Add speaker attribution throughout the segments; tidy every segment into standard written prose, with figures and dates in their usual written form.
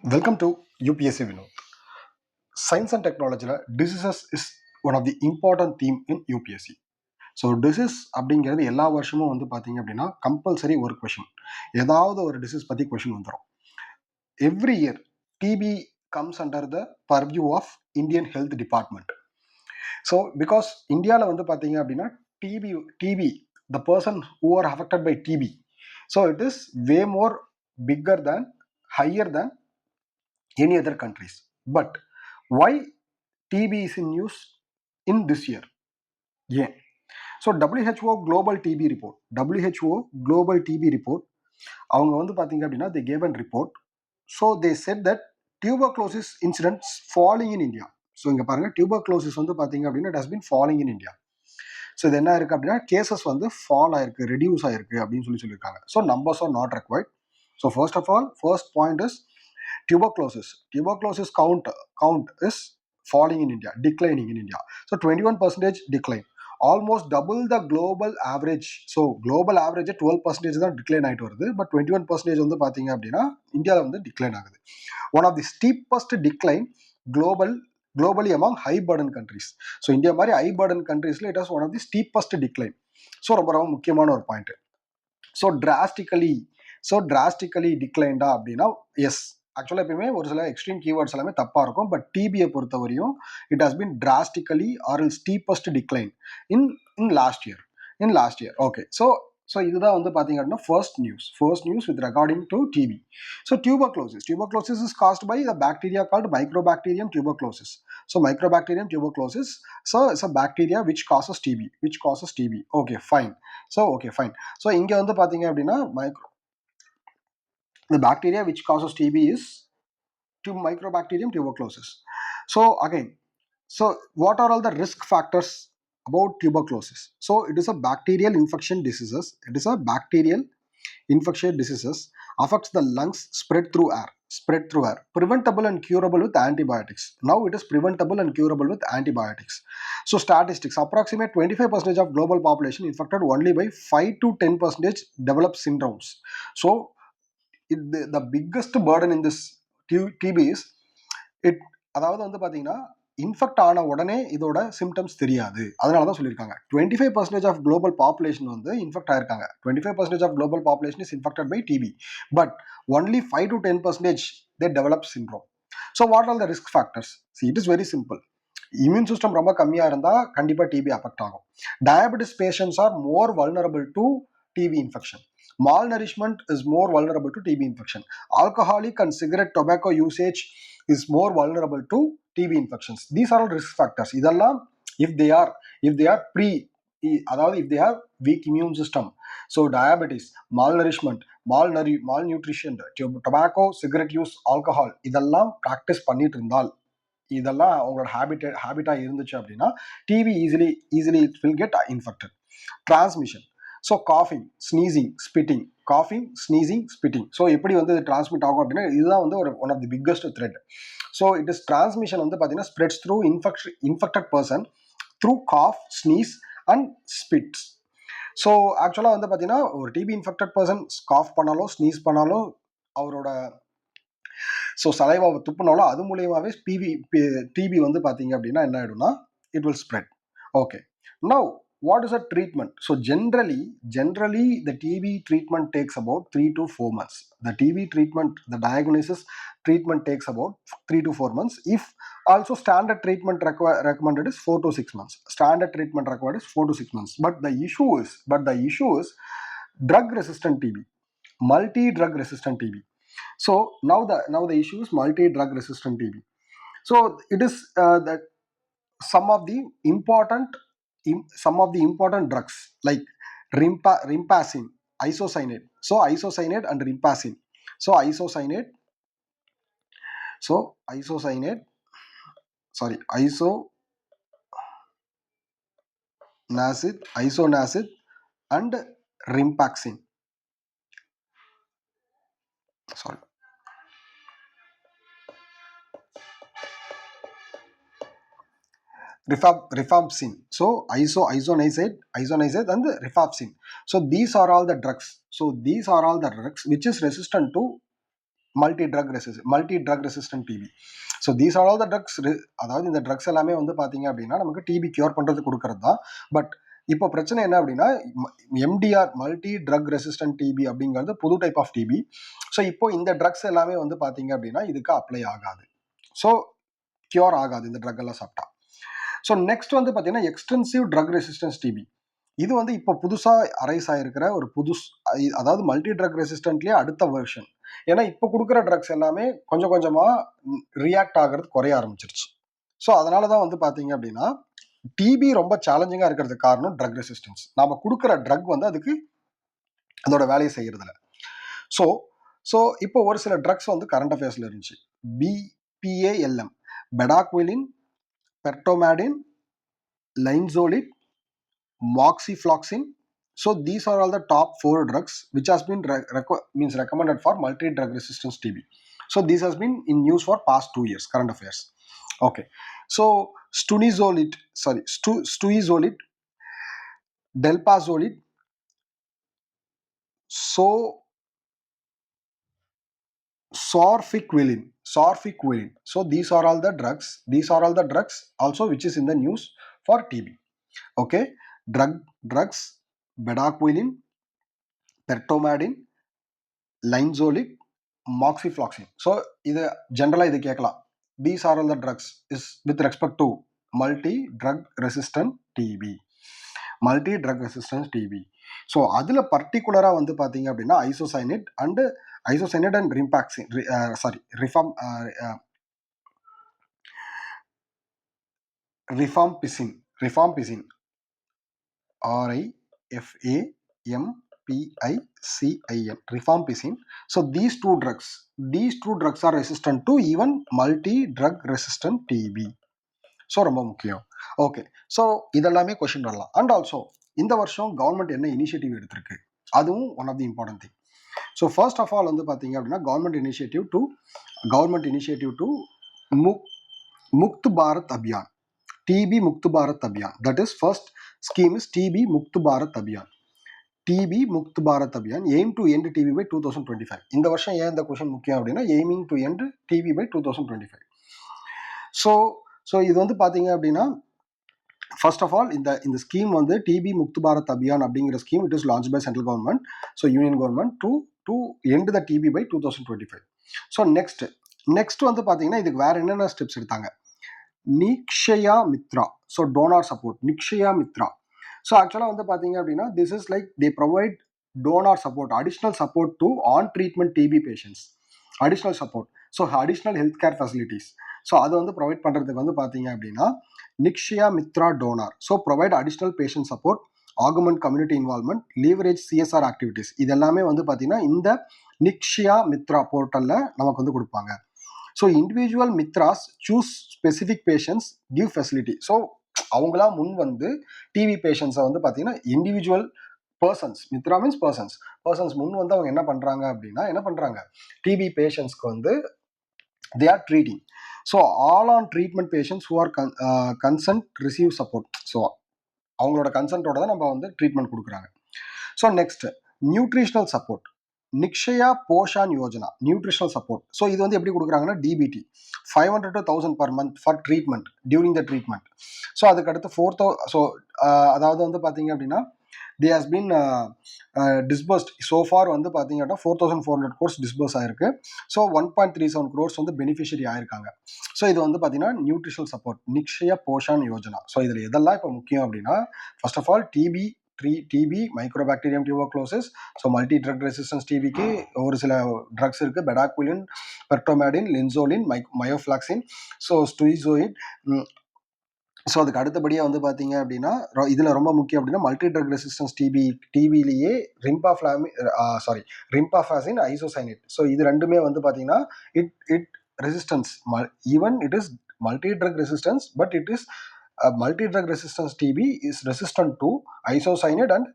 Speaker 1: Welcome to UPSC Vinod. Science and technology, diseases is one of the important theme in UPSC. So disease அப்படிங்கிறது எல்லா வருஷமும் வந்து பார்த்தீங்க அப்படின்னா கம்பல்சரி ஒரு கொஷின், ஏதாவது ஒரு டிசீஸ் பற்றி கொஷின் வந்துடும். Every year TB comes under the purview of Indian health department. So because இந்தியாவில் வந்து பார்த்தீங்க அப்படின்னா TB the person who are affected by TB, so it is way more bigger than higher than any other countries. But why TB is in news in this year? Yeah. So WHO Global TB report, WHO Global TB report, அவங்க வந்து பார்த்தீங்க அப்படின்னா they gave a report. So they said that tuberculosis incidents falling in India. So இங்கே பாருங்க, tuberculosis வந்து பார்த்தீங்க அப்படின்னா it has been falling in India. So இது என்ன இருக்கு அப்படின்னா கேசஸ் வந்து ஃபால் ஆயிருக்கு, ரெடியூஸ் ஆயிருக்கு அப்படின்னு சொல்லியிருக்காங்க. So numbers are not required. So first of all, first point is tuberculosis count is falling in India, declining in India. So 21% decline, almost double the global average. So global average 12% தான் decline ஆயிட்டு வருது, but 21% வந்து பாத்தீங்க அப்படின்னா இந்தியாவில் வந்து decline ஆகுது. One of the steepest decline globally among high burden countries. So India மாதிரி high burden countriesல it was one of the steepest decline. So ரொம்ப ரொம்ப முக்கியமான ஒரு பாயிண்ட். So drastically declined அப்படின்னா எஸ், ஆக்சுவலாக எப்பயுமே ஒரு சில எக்ஸ்ட்ரீம் கீவேர்ட்ஸ் எல்லாமே தப்பாக இருக்கும். பட் டிபியை பொறுத்தவரையும் it has been drastically or steepest decline in last year. Okay, so இதுதான் வந்து பார்த்தீங்க அப்படின்னா first news with regarding to TB. So tuberculosis is caused by the bacteria called microbacterium tuberculosis. So microbacterium tuberculosis, so it's a bacteria which causes TB. Okay fine. So இங்கே வந்து பார்த்தீங்க அப்படின்னா the bacteria which causes TB is Mycobacterium tuberculosis. So again, what are all the risk factors about tuberculosis? So it is a bacterial infection diseases. Affects the lungs, spread through air. Preventable and curable with antibiotics. Now it is preventable and curable with antibiotics. So statistics, approximate 25% of global population infected, only by 5 to 10% develop syndromes. So the biggest burden in this TB is அதாவது வந்து பார்த்தீங்கன்னா infect ஆன உடனே இதோட symptoms தெரியாது. அதனால தான் சொல்லியிருக்காங்க 25% ஆஃப் குளோபல் பாப்புலேஷன் வந்து இன்ஃபெக்ட் ஆயிருக்காங்க. 25% of global population is infected by TB, but only 5 to 10% they develop syndrome. So what are the risk factors? It is very simple. Immune system ரொம்ப கம்மியாக இருந்தால் கண்டிப்பாக டிபி அஃபெக்ட் ஆகும். Diabetes patients are more vulnerable to TB infection. Malnourishment is more vulnerable to TB infection. Alcoholic and cigarette tobacco usage is more vulnerable to TB infections. These are all risk factors. இதெல்லாம் if they are அதாவது if they have weak immune system. So diabetes, malnourishment, malnutrition, tobacco, cigarette use, alcohol, இதெல்லாம் practice பண்ணிட்டு இருந்தால், இதெல்லாம் அவங்களோட ஹேபிட்டா இருந்துச்சு அப்படின்னா TB easily it will get infected. Transmission, so காஃபிங், ஸ்னீசிங், ஸ்பிட்டிங். ஸோ எப்படி வந்து இது டிரான்ஸ்மிட் ஆகும் அப்படின்னா இதுதான் வந்து ஒரு one of the biggest threat. So it is transmission வந்து பார்த்தீங்கன்னா spreads through infected person through cough, sneeze and spits. So ஆக்சுவலாக வந்து பார்த்தீங்கன்னா ஒரு டிபி இன்ஃபெக்டட் பர்சன் காஃப் பண்ணாலோ ஸ்னீஸ் பண்ணாலோ அவரோட சலைவாவை துப்புனாலும் அது மூலியமாகவே டிபி வந்து பார்த்தீங்க அப்படின்னா என்ன ஆகிடும்னா it will spread. Okay, now what is a treatment? So generally the TB treatment takes about 3 to 4 months. The TB treatment, the diagnosis treatment takes about 3 to 4 months. If also standard treatment recommended is 4 to 6 months. Standard treatment required is 4 to 6 months. But the issue is drug resistant TB, multi-drug resistant TB. So now the issue is multi-drug resistant TB. So it is that some of the important drugs like rimpacin, isocyanate. So isocyanate and rimpacin. So isonacid and rimpaxin. Rifampicin. So isoniazid and rifampicin. So these are all the drugs which is resistant to multi drug resistant TB. So these are all the drugs. அதாவது இந்த drugs எல்லாமே வந்து பார்த்தீங்க அப்படின்னா நமக்கு DP cure பண்ணுறது கொடுக்கறது தான். பட் இப்போ பிரச்சனை என்ன அப்படின்னா MDR multi drug resistant TB அப்படிங்கிறது புது டைப் ஆஃப் டிபி. ஸோ இப்போ இந்த ட்ரக்ஸ் எல்லாமே வந்து பார்த்தீங்க அப்படின்னா இதுக்கு அப்ளை ஆகாது. ஸோ கியூர் ஆகாது இந்த ட்ரக் எல்லாம் சாப்பிட்டா. ஸோ நெக்ஸ்ட் வந்து பார்த்தீங்கன்னா எக்ஸ்டென்சிவ் ட்ரக் ரெசிஸ்டன்ஸ் டிபி. இது வந்து இப்போ புதுசாக அரைஸ் ஆகிருக்கிற ஒரு அதாவது மல்டி ட்ரக் ரெசிஸ்டன்ட்லேயே அடுத்த வெர்ஷன். ஏன்னா இப்போ கொடுக்குற ட்ரக்ஸ் எல்லாமே கொஞ்சம் கொஞ்சமாக ரியாக்ட் ஆகிறது குறைய ஆரம்பிச்சிருச்சு. ஸோ அதனால தான் வந்து பார்த்தீங்க அப்படின்னா டிபி ரொம்ப சேலஞ்சிங்காக இருக்கிறதுக்கு காரணம் ட்ரக் ரெசிஸ்டன்ஸ். நாம் கொடுக்குற ட்ரக் வந்து அதுக்கு அதோட வேலையை செய்யறதில்ல. ஸோ ஸோ இப்போ ஒரு சில ட்ரக்ஸ் வந்து கரண்ட் அஃபேர்ஸில் இருந்துச்சு. BALM, பெடாக்விலின், பெர்டோமேடின், linezolid, moxifloxacin. So these are all the top 4 drugs which has been recommended for multi-drug resistance TB. So this has been in news for past 2 years, current affairs. Okay. So stuizolid, delpazolid, sorfiquilin. So these are all the drugs also which is in the news for TB. Okay. Drugs, bedaquiline, pretomanid, linezolid, moxifloxacin. So இது ஜென்ரலாக இது கேட்கலாம். These are all the drugs is with respect to multi drug resistant TB. So அதில் பர்டிகுலராக வந்து பார்த்தீங்க அப்படின்னா isoniazid and rifampicin rifampicin RIFAMPICIN, rifampicin. So these two drugs are resistant to even multi-drug resistant TB. So ரொம்ப முக்கியம். Okay, so இதெல்லாமே question வரலாம். And also இந்த வருஷம் கவர்மெண்ட் என்ன இனிஷியேட்டிவ் எடுத்திருக்கு, அதுவும் one of the important thing. So first of all வந்து பார்த்தீங்க அப்படின்னா government initiative to Mukt Bharat Abhiyan, TB Mukt Bharat Abhiyan. That is first scheme is TB Mukt Bharat Abhiyan. TB Mukt Bharat Abhiyan aim to end TB by 2025. இந்த வருஷம் ஏன் இந்த கொஸ்டின் முக்கியம் அப்படின்னா aiming to end TB by 2025. So இது வந்து பார்த்தீங்க அப்படின்னா ஃபர்ஸ்ட் ஆஃப் ஆல் இந்த ஸ்கீம் வந்து டிபி முக்த் பாரத் அபியான் அப்படிங்கிற scheme it is launch by central government, so union government to end the TB by 2025. So next வந்து பார்த்தீங்கன்னா இதுக்கு வேற என்னென்ன ஸ்டெப்ஸ் எடுத்தாங்க. Nikshay Mitra, so donor support, Nikshay Mitra. So ஆக்சுவலாக வந்து பார்த்தீங்க அப்படின்னா this is like they provide donor support, additional support to on treatment DP patients, additional support, so additional health care facilities. So அதை வந்து ப்ரொவைட் பண்ணுறதுக்கு வந்து பார்த்தீங்க அப்படின்னா Nikshay Mitra donor. So provide additional patient support, augment community involvement, leverage CSR activities. இதெல்லாமே வந்து பார்த்தீங்கன்னா இந்த நிக்ஷயா மித்ரா போர்ட்டலில் நமக்கு வந்து கொடுப்பாங்க. So individual Mitras choose specific patients, give facility. So அவங்களா முன் வந்து டிவி பேஷண்ட்ஸை வந்து பார்த்தீங்கன்னா individual persons, Mitra means persons முன் வந்து அவங்க என்ன பண்ணுறாங்க டிபி பேஷண்ட்ஸ்க்கு வந்து they are treating. So all on treatment patients who are consent receive support. So அவங்களோட கன்சென்ட்டோட தான் நம்ம வந்து ட்ரீட்மெண்ட் கொடுக்குறாங்க. So next nutritional support, Nikshay Poshan Yojana nutritional support. So இது வந்து எப்படி கொடுக்குறாங்கன்னா DBT 500 to 1000 per month for treatment during the treatment. So அதுக்கடுத்து 4000. ஸோ அதாவது வந்து பார்த்தீங்க அப்படின்னா they has been disbursed so far வந்து பார்த்தீங்க அப்படின்னா 4400 crores disburse ஆயிருக்கு. ஸோ 1.37 crores வந்து பெனிஃபிஷியரி ஆயிருக்காங்க. ஸோ இது வந்து பார்த்தீங்கன்னா nutritional support, Nikshay Poshan Yojana. So இதில் எதெல்லாம் இப்போ முக்கியம் அப்படின்னா first of all TB mycobacterium tuberculosis. So multi drug resistance டிபிக்கு ஒரு சில ட்ரக்ஸ் இருக்குது, பெடாக்விலின், பெர்டோமேடின், லின்சோலின், மயோஃப்ளாக்சின், ஸோ ஸ்டுயிசோயிட். ஸோ அதுக்கு அடுத்தபடியாக வந்து பார்த்தீங்க அப்படின்னா இதில் ரொம்ப முக்கியம் அப்படின்னா மல்டி ட்ரக் ரெசிஸ்டன்ஸ் டிபிலேயே ரிம்பாஃபாசின், ஐசோசைனேட். ஸோ இது ரெண்டுமே வந்து பார்த்தீங்கன்னா it resistance even it is multi drug resistance, but it is multi-drug resistance TB is resistant to isoniazid and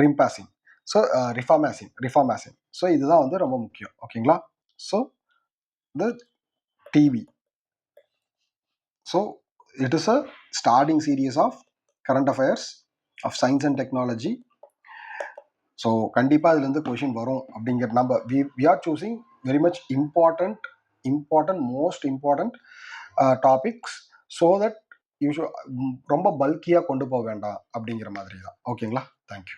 Speaker 1: rifampicin. So rifampicin. So இதுதான் வந்து ரொம்ப முக்கியம். ஓகேங்களா? So the TB. So it is a starting series of current affairs of science and technology. So கண்டிப்பாக அதுலேருந்து question வரும் அப்படிங்கிற நம்ம we are choosing very much important most important topics. So that you ரொம்ப பல்கியாக கொண்டு போக வேண்டாம் அப்படிங்கிற மாதிரி தான். ஓகேங்களா? தேங்க்யூ.